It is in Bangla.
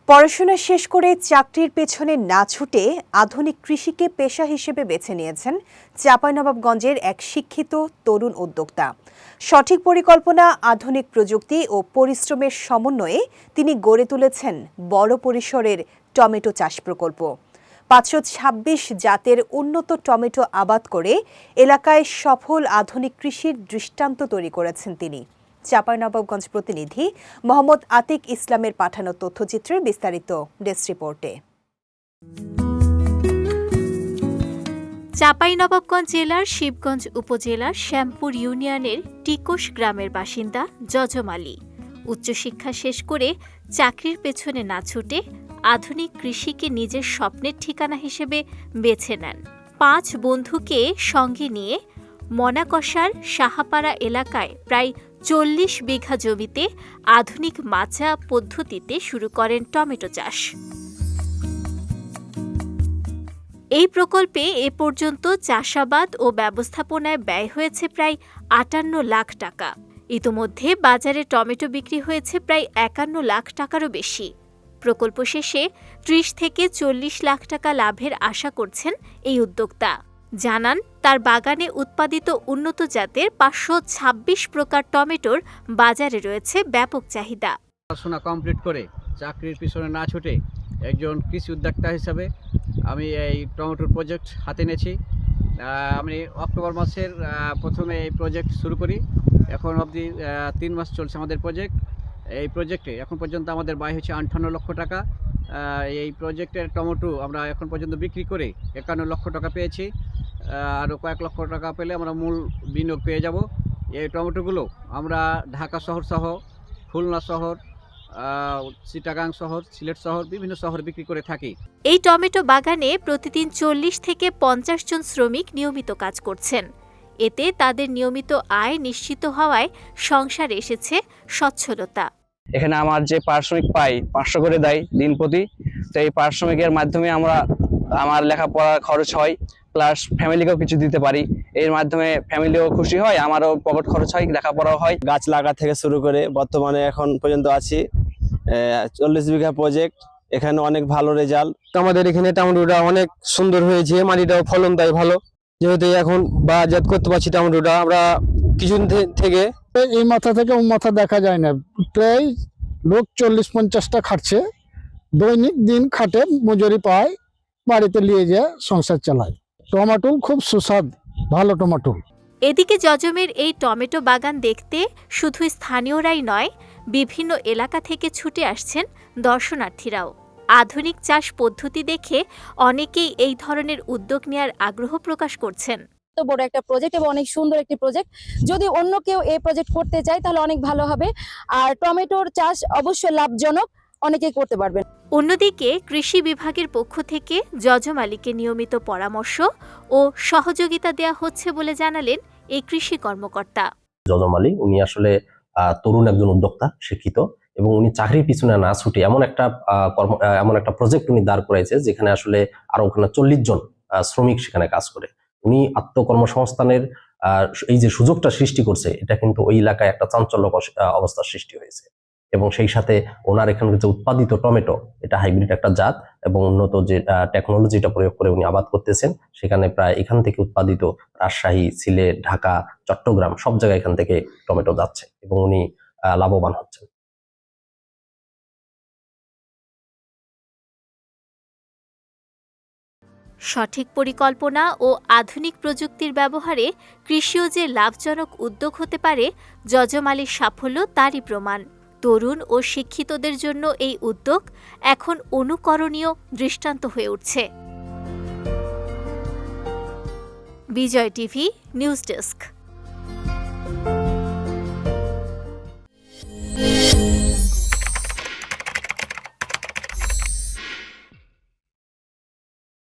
পড়াশোনা শেষ করে চাকরির পেছনে না ছুটে আধুনিক কৃষিকে পেশা হিসেবে বেছে নিয়েছেন চাঁপাইনবাবগঞ্জের এক শিক্ষিত তরুণ উদ্যোক্তা। সঠিক পরিকল্পনা, আধুনিক প্রযুক্তি ও পরিশ্রমের সমন্বয়ে তিনি গড়ে তুলেছেন বড় পরিসরের টমেটো চাষ প্রকল্প। 526 জাতের উন্নত টমেটো আবাদ করে এলাকায় সফল আধুনিক কৃষির দৃষ্টান্ত তৈরি করেছেন তিনি। চাঁপাইনবাবগঞ্জ প্রতিনিধি মোহাম্মদ আতিক ইসলামের পাঠানো তথ্যচিত্রের বিস্তারিত ডেস্ক রিপোর্টে। চাঁপাইনবাবগঞ্জ জেলার শিবগঞ্জ উপজেলার শ্যামপুর ইউনিয়নের টিকোশ গ্রামের বাসিন্দা যজম আলী উচ্চশিক্ষা শেষ করে চাকরির পেছনে না ছুটে আধুনিক কৃষিকে নিজের স্বপ্নের ঠিকানা হিসেবে বেছে নেন। 5 বন্ধুকে সঙ্গে নিয়ে মনাকষার সাহাপাড়া এলাকায় প্রায় 40 বিঘা জমিতে আধুনিক মাচা পদ্ধতিতে শুরু করেন টমেটো চাষ। এই প্রকল্পে এ পর্যন্ত চাষাবাদ ও ব্যবস্থাপনায় ব্যয় হয়েছে প্রায় 58 লাখ টাকা। ইতোমধ্যে বাজারে টমেটো বিক্রি হয়েছে প্রায় 51 লাখ টাকারও বেশি। প্রকল্প শেষে 30 থেকে 40 লাখ টাকা লাভের আশা করছেন এই উদ্যোক্তা। জানান, তার বাগানে উৎপাদিত উন্নত জাতের 526 প্রকার টমেটোর বাজারে রয়েছে ব্যাপক চাহিদা। পড়াশোনা কমপ্লিট করে চাকরির পিছনে না ছুটে একজন কৃষি উদ্যোক্তা হিসাবে আমি এই টমেটোর প্রজেক্ট হাতে নিয়েছি। আমি অক্টোবর মাসের প্রথমে এই প্রজেক্ট শুরু করি। এখন অবধি 3 মাস চলছে আমাদের প্রজেক্ট। এই প্রজেক্টে এখন পর্যন্ত আমাদের ব্যয় হয়েছে 58 লক্ষ টাকা। এই প্রজেক্টের টমেটো আমরা এখন পর্যন্ত বিক্রি করে 51 লক্ষ টাকা পেয়েছি। আরও কয়েক লক্ষ টাকা পেলে আমরা মূল বিনিয়োগ পেয়ে যাব। এই টমেটোগুলো আমরা ঢাকা শহর সহ, খুলনা শহর, চিটাগাং শহর, সিলেট শহর, বিভিন্ন শহরে বিক্রি করে থাকি। এই টমেটো বাগানে প্রতিদিন 40 থেকে 50 জন শ্রমিক নিয়মিত কাজ করছেন। এতে তাদের নিয়মিত আয় নিশ্চিত হওয়ায় সংসারে এসেছে সচ্ছলতা। এখানে আমার যে পারিশ্রমিক পাই 500 করে দেয় দিন প্রতি। তো এই পারিশ্রমিকের মাধ্যমে আমার লেখাপড়ার খরচ হয়, প্লাস ফ্যামিলিকেও কিছু দিতে পারি। এর মাধ্যমে ফ্যামিলিও খুশি হয়, আমারও পকেট খরচ হয়, লেখাপড়াও হয়। গাছ লাগা থেকে শুরু করে বর্তমানে এখন পর্যন্ত আছি 40 বিঘা প্রজেক্ট। এখানে অনেক ভালো রেজাল্ট। আমাদের এখানে টমেটোটা অনেক সুন্দর হয়েছে, মাটিটাও ফলন তাই ভালো। যেহেতু এখন বাজারজাত করতে পারছি টমেটোটা, আমরা কিছুদিন থেকে এই মাথা থেকে ও মাথা দেখা যায় না। প্রায় লোক 40-50টা খাটছে, দৈনিক দিন খাটে, মজুরি পায়, বাড়িতে নিয়ে যায় সংসার চালায়। টমেটো খুব সুস্বাদু, ভালো টমেটো। এদিকে যজমের এই টমেটো বাগান দেখতে শুধু স্থানীয়রাই নয়, বিভিন্ন এলাকা থেকে ছুটে আসছেন দর্শনার্থীরাও। আধুনিক চাষ পদ্ধতি দেখে অনেকেই এই ধরনের উদ্যোগ নেওয়ার আগ্রহ প্রকাশ করছেন। তো বড় একটা প্রজেক্ট এবং অনেক সুন্দর একটি প্রজেক্ট। যদি অন্য কেউ এই প্রজেক্ট করতে চায় তাহলে অনেক ভালো হবে। আর টমেটোর চাষ অবশ্যই লাভজনক, অনেকেই করতে পারবেন। অন্যদিকে কৃষি বিভাগের পক্ষ থেকে যজম আলীকে নিয়মিত পরামর্শ ও সহযোগিতা দেওয়া হচ্ছে বলে জানালেন এই কৃষি কর্মকর্তা। যজম আলী উনি আসলে তরুণ একজন উদ্যোক্তা, শিক্ষিত, এবং উনি চাকরির পিছনে না ছুটে এমন একটা প্রজেক্ট উনি দাঁড় করাইছে যেখানে আসলে আরো ওখানে 40 জন শ্রমিক সেখানে কাজ করে। উনি আত্মকর্মসংস্থানের এই যে সুযোগটা সৃষ্টি করছে, এটা কিন্তু ওই এলাকায় একটা চাঞ্চল্যকর অবস্থার সৃষ্টি হয়েছে। এবং সেই সাথে ওনার এখানে যে উৎপাদিত টমেটো, এটা হাইব্রিড একটা জাত এবং উন্নত যে টেকনোলজিটা প্রয়োগ করে উনি আবাদ করতেছেন। সেখানে প্রায় এখান থেকে উৎপাদিত রাজশাহী, সিলেট, ঢাকা, চট্টগ্রাম সব জায়গায় এখান থেকে টমেটো যাচ্ছে এবং উনি লাভবান হচ্ছেন। সঠিক পরিকল্পনা ও আধুনিক প্রযুক্তির ব্যবহারে কৃষিও যে লাভজনক উদ্যোগ হতে পারে, যজম আলীর সাফল্য তারই প্রমাণ। তরুণ ও শিক্ষিতদের জন্য এই উদ্যোগ এখন অনুকরণীয় দৃষ্টান্ত হয়ে উঠছে। বিজয় টিভি নিউজ ডেস্ক।